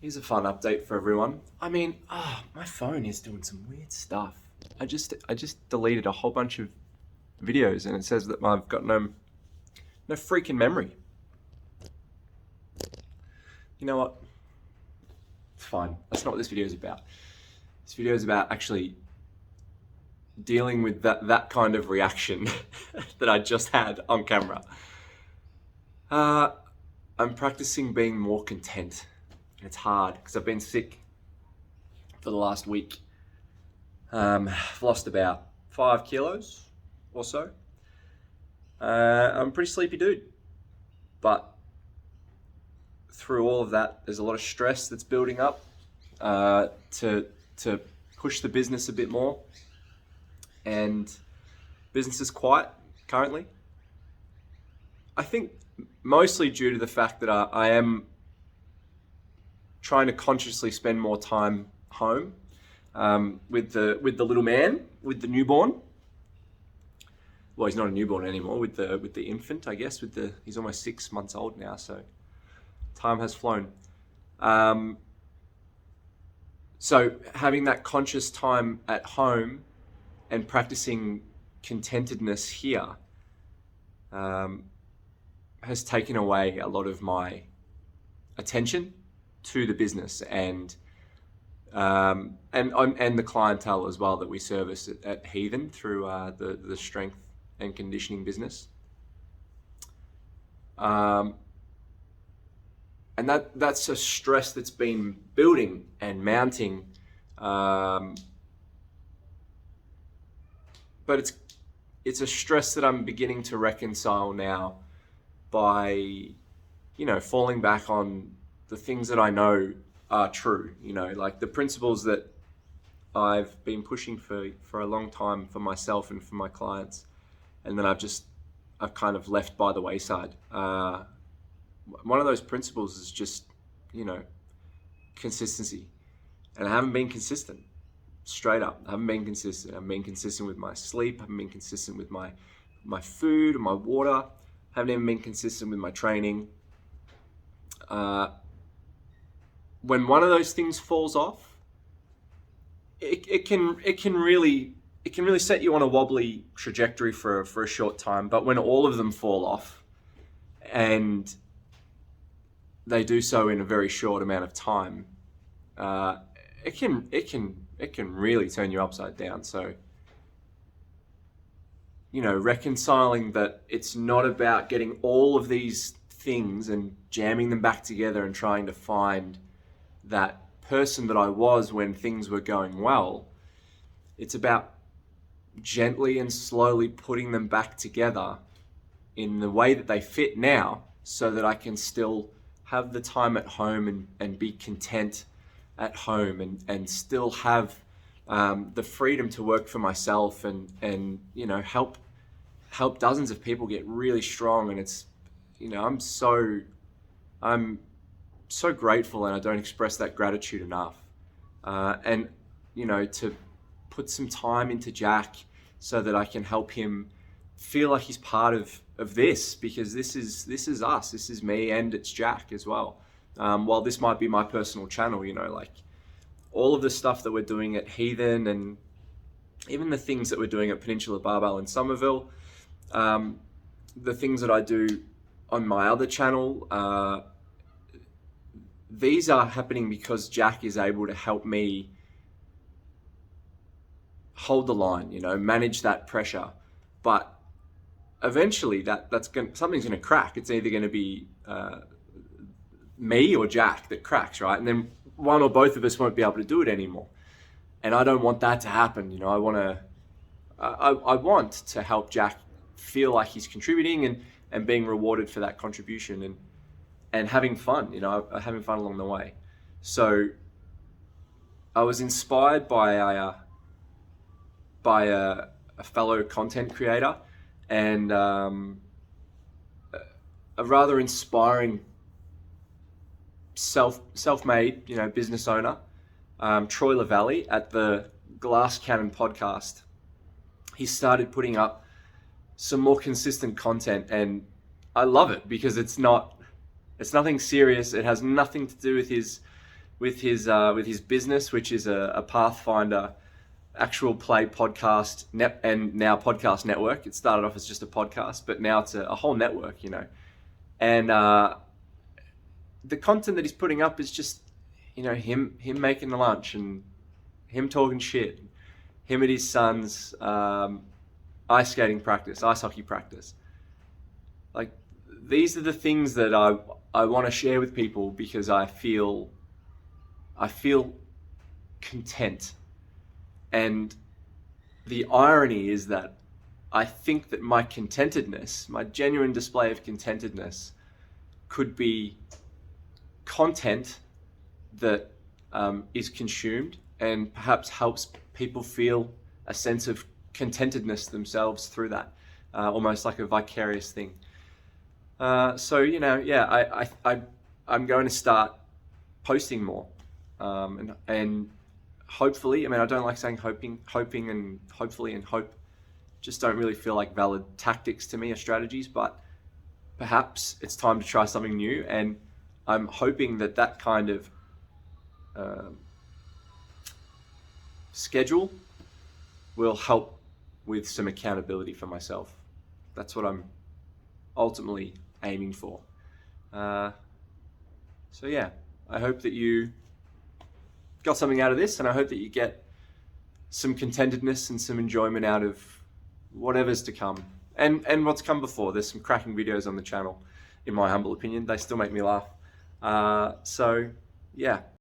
Here's a fun update for everyone. My phone is doing some weird stuff. I just deleted a whole bunch of videos and it says that I've got no freaking memory. You know what? It's fine. That's not what this video is about. This video is about actually dealing with that kind of reaction that I just had on camera. I'm practicing being more content. And it's hard because I've been sick for the last week. I've lost about 5 kilos or so. I'm a pretty sleepy dude. But through all of that, there's a lot of stress that's building up to push the business a bit more. And business is quiet currently. I think mostly due to the fact that I am trying to consciously spend more time home with the little man, with the newborn. Well, he's not a newborn anymore, with the infant, I guess. He's almost 6 months old now, so time has flown. So having that conscious time at home and practicing contentedness here has taken away a lot of my attention to the business and the clientele as well that we service at Heathen through the strength and conditioning business. And that's a stress that's been building and mounting. But it's a stress that I'm beginning to reconcile now by, falling back on the things that I know are true, like the principles that I've been pushing for a long time for myself and for my clients, and then I've kind of left by the wayside. One of those principles is just, consistency. And I haven't been consistent, straight up. I haven't been consistent. I've been consistent with my sleep. I haven't been consistent with my food and my water. I haven't even been consistent with my training. When one of those things falls off, it can really set you on a wobbly trajectory for a short time. But when all of them fall off, and they do so in a very short amount of time, it can really turn you upside down. So, reconciling that it's not about getting all of these things and jamming them back together and trying to find that person that I was when things were going well. It's about gently and slowly putting them back together in the way that they fit now, so that I can still have the time at home and be content at home and still have the freedom to work for myself and help dozens of people get really strong. And it's, I'm so grateful, and I don't express that gratitude enough. And to put some time into Jack so that I can help him feel like he's part of this, because this is us, this is me, and it's Jack as well. While this might be my personal channel, like all of the stuff that we're doing at Heathen and even the things that we're doing at Peninsula Barbell in Somerville, the things that I do on my other channel, these are happening because Jack is able to help me hold the line, manage that pressure. But eventually something's gonna crack. It's either gonna be me or Jack that cracks, right? And then one or both of us won't be able to do it anymore. And I don't want that to happen. I want to help Jack feel like he's contributing and being rewarded for that contribution and having fun, having fun along the way. So I was inspired by a fellow content creator and a rather inspiring self-made, business owner, Troy Lavallee, at the Glass Cannon podcast. He started putting up some more consistent content, and I love it because it's nothing serious. It has nothing to do with with his business, which is a Pathfinder actual play podcast and now podcast network. It started off as just a podcast, but now it's a whole network, and the content that he's putting up is just, him making the lunch and him talking shit, him and his son's ice skating practice, ice hockey practice. Like, these are the things that I want to share with people because I feel content. And the irony is that I think that my contentedness, my genuine display of contentedness, could be content that is consumed and perhaps helps people feel a sense of contentedness themselves through that, almost like a vicarious thing. I'm going to start posting more, and hopefully, I don't like saying hoping and hopefully and hope just don't really feel like valid tactics to me or strategies, but perhaps it's time to try something new, and I'm hoping that kind of schedule will help with some accountability for myself. That's what I'm ultimately aiming for. I hope that you got something out of this, and I hope that you get some contentedness and some enjoyment out of whatever's to come and what's come before. There's some cracking videos on the channel, in my humble opinion. They still make me laugh.